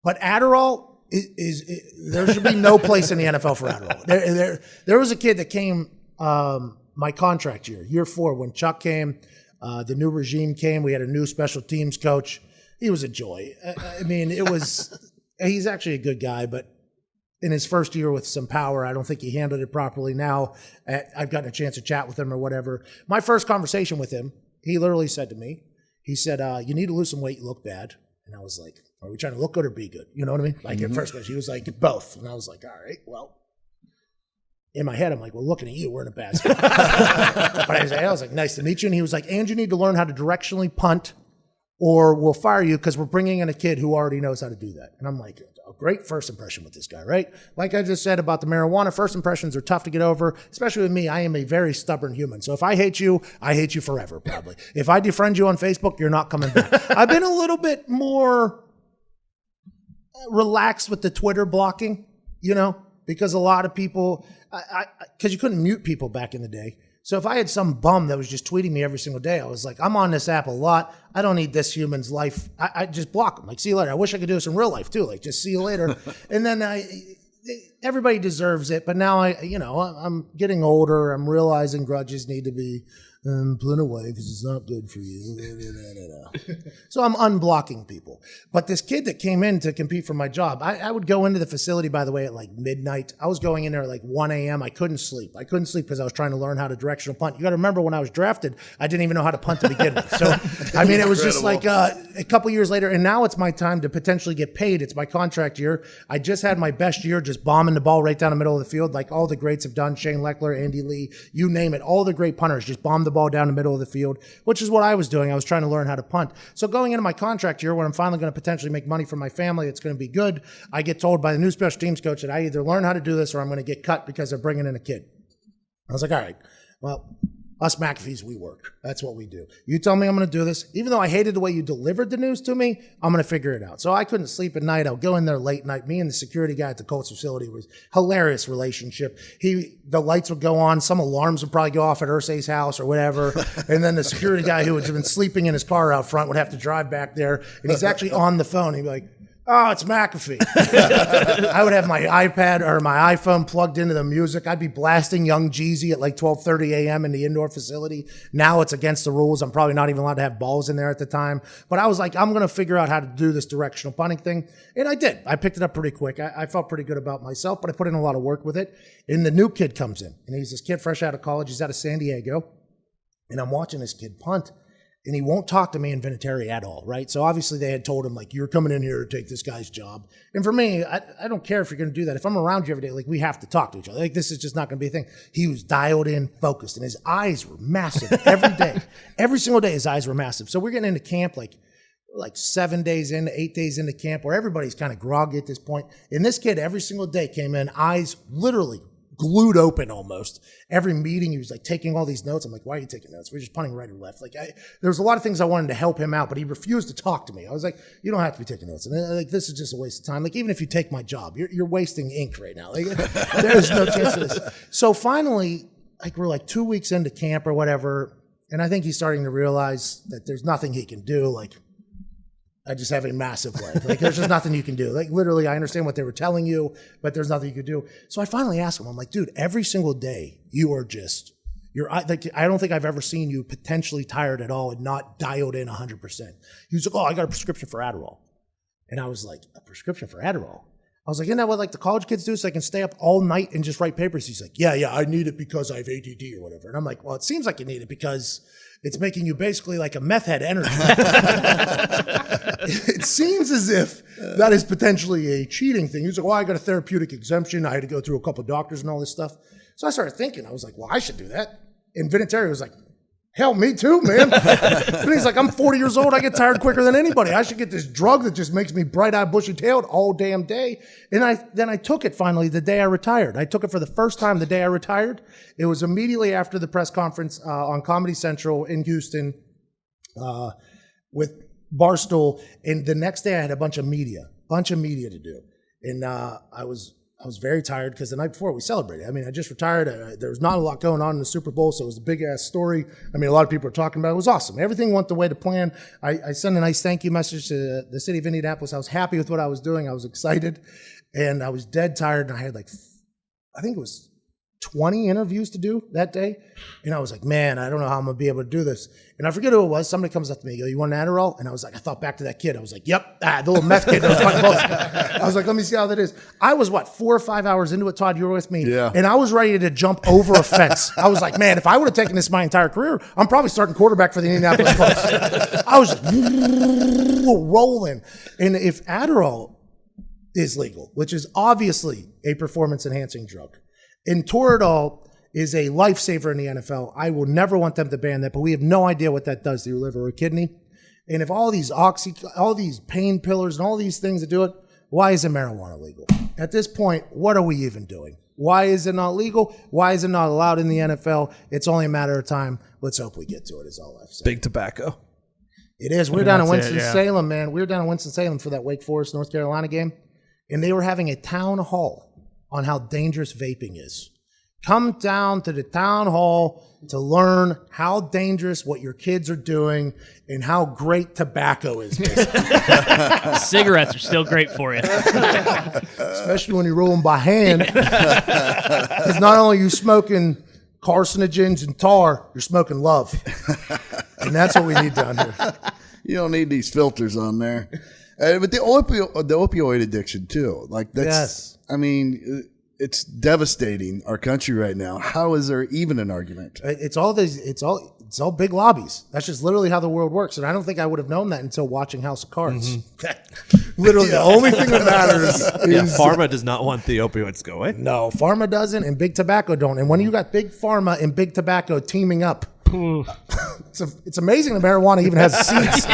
But Adderall there should be no place in the NFL for Adderall. There was a kid that came my contract year 4, when Chuck came, the new regime came. We had a new special teams coach. He was a joy. I mean, he's actually a good guy, but in his first year with some power, I don't think he handled it properly. Now I've gotten a chance to chat with him or whatever. My first conversation with him, he literally said to me, he said, you need to lose some weight, you look bad. And I was like, are we trying to look good or be good? You know what I mean? Like at first, he was like, both. And I was like, all right, well, in my head, I'm like, well, looking at you, we're in a bad spot. But I was like, nice to meet you. And he was like, and you need to learn how to directionally punt or we'll fire you because we're bringing in a kid who already knows how to do that. And I'm like, a great first impression with this guy, right? Like I just said about the marijuana, first impressions are tough to get over, especially with me. I am a very stubborn human. So if I hate you forever, probably. If I defriend you on Facebook, you're not coming back. I've been a little bit more relaxed with the Twitter blocking, because a lot of people, because you couldn't mute people back in the day. So if I had some bum that was just tweeting me every single day, I was like, I'm on this app a lot. I don't need this human's life. I just block them. Like, see you later. I wish I could do this in real life too. Like, just see you later. And then everybody deserves it. But now I'm getting older. I'm realizing grudges need to be put away because it's not good for you. So I'm unblocking people. But this kid that came in to compete for my job, I would go into the facility, by the way, at like midnight. I was going in there at like 1 a.m. I couldn't sleep because I was trying to learn how to directional punt. You got to remember when I was drafted, I didn't even know how to punt to begin with. So, I mean, it was just like a couple years later, and now it's my time to potentially get paid. It's my contract year. I just had my best year just bombing the ball right down the middle of the field like all the greats have done. Shane Leckler, Andy Lee, you name it. All the great punters just bombed the ball down the middle of the field, which is what I was doing. I was trying to learn how to punt. So going into my contract year, when I'm finally going to potentially make money for my family, it's going to be good. I get told by the new special teams coach that I either learn how to do this or I'm going to get cut because they're bringing in a kid. I was like, all right, well, us McAfees, we work. That's what we do. You tell me I'm going to do this. Even though I hated the way you delivered the news to me, I'm going to figure it out. So I couldn't sleep at night. I'll go in there late night. Me and the security guy at the Colts facility was hilarious relationship. The lights would go on. Some alarms would probably go off at Ursay's house or whatever. And then the security guy who had been sleeping in his car out front would have to drive back there. And he's actually on the phone. He'd be like, oh, it's McAfee. I would have my iPad or my iPhone plugged into the music. I'd be blasting Young Jeezy at like 12:30 a.m. in the indoor facility. Now it's against the rules. I'm probably not even allowed to have balls in there at the time. But I was like, I'm going to figure out how to do this directional punting thing. And I did. I picked it up pretty quick. I felt pretty good about myself, but I put in a lot of work with it. And the new kid comes in. And he's this kid fresh out of college. He's out of San Diego. And I'm watching this kid punt. And he won't talk to me in Vinatieri at all, right? So obviously they had told him, like, you're coming in here to take this guy's job. And for me, I don't care if you're going to do that. If I'm around you every day, like, we have to talk to each other. Like, this is just not going to be a thing. He was dialed in, focused, and his eyes were massive every day. Every single day, his eyes were massive. So we're getting into camp, like 7 days in, 8 days into camp, where everybody's kind of groggy at this point. And this kid, every single day, came in, eyes literally glued open almost. Every meeting, he was like taking all these notes. I'm like, why are you taking notes? We're just punting right or left. Like, there was a lot of things I wanted to help him out, but he refused to talk to me. I was like, you don't have to be taking notes. And like, this is just a waste of time. Like, even if you take my job, you're wasting ink right now. Like, there's no chance of this. So finally, like, we're like 2 weeks into camp or whatever, and I think he's starting to realize that there's nothing he can do. Like, I just have a massive leg. Like, there's just nothing you can do. Like, literally, I understand what they were telling you, but there's nothing you could do. So I finally asked him, I'm like, dude, every single day, like, I don't think I've ever seen you potentially tired at all and not dialed in 100%. He was like, oh, I got a prescription for Adderall. And I was like, a prescription for Adderall? I was like, isn't that what like the college kids do so I can stay up all night and just write papers? He's like, yeah, I need it because I have ADD or whatever. And I'm like, well, it seems like you need it because it's making you basically like a meth head energy. It seems as if that is potentially a cheating thing. He was like, well, I got a therapeutic exemption. I had to go through a couple of doctors and all this stuff. So I started thinking, I was like, well, I should do that. And Vinatieri was like, hell, me too, man. And he's like, I'm 40 years old. I get tired quicker than anybody. I should get this drug that just makes me bright-eyed, bushy-tailed all damn day. And then I took it finally the day I retired. I took it for the first time the day I retired. It was immediately after the press conference on Comedy Central in Houston with Barstool. And the next day I had a bunch of media to do. And I I was very tired because the night before we celebrated. I mean, I just retired. There was not a lot going on in the Super Bowl, so it was a big-ass story. I mean, a lot of people were talking about it. It was awesome. Everything went the way to plan. I sent a nice thank you message to the city of Indianapolis. I was happy with what I was doing. I was excited, and I was dead tired, and I had I think it was 20 interviews to do that day. And I was like, man, I don't know how I'm going to be able to do this. And I forget who it was. Somebody comes up to me, you want an Adderall? And I was like, I thought back to that kid. I was like, yep, the little meth kid. That was fucking bullshit. I was like, let me see how that is. I was, 4 or 5 hours into it, Todd, you were with me. Yeah. And I was ready to jump over a fence. I was like, man, if I would have taken this my entire career, I'm probably starting quarterback for the Indianapolis Colts. I was just rolling. And if Adderall is legal, which is obviously a performance-enhancing drug, and Toradol is a lifesaver in the NFL. I will never want them to ban that, but we have no idea what that does to your liver or kidney. And if all these all these pain pillars and all these things that do it, why isn't marijuana legal? At this point, what are we even doing? Why is it not legal? Why is it not allowed in the NFL? It's only a matter of time. Let's hope we get to it, is all I've said. Big tobacco. It is. We're down in Winston-Salem, man. We were down in Winston-Salem for that Wake Forest, North Carolina game, and they were having a town hall on how dangerous vaping is. Come down to the town hall to learn how dangerous what your kids are doing and how great tobacco is. Cigarettes are still great for you. Especially when you roll them by hand. Because not only are you smoking carcinogens and tar, you're smoking love. And that's what we need down here. You don't need these filters on there. But the opioid addiction too. Like that's, yes. I mean, it's devastating our country right now. How is there even an argument? It's all big lobbies. That's just literally how the world works. And I don't think I would have known that until watching House of Cards. Mm-hmm. Literally the only thing that matters is Pharma does not want the opioids to go away. No, Pharma doesn't and Big Tobacco don't. And when you got Big Pharma and Big Tobacco teaming up, it's amazing that marijuana even has seats.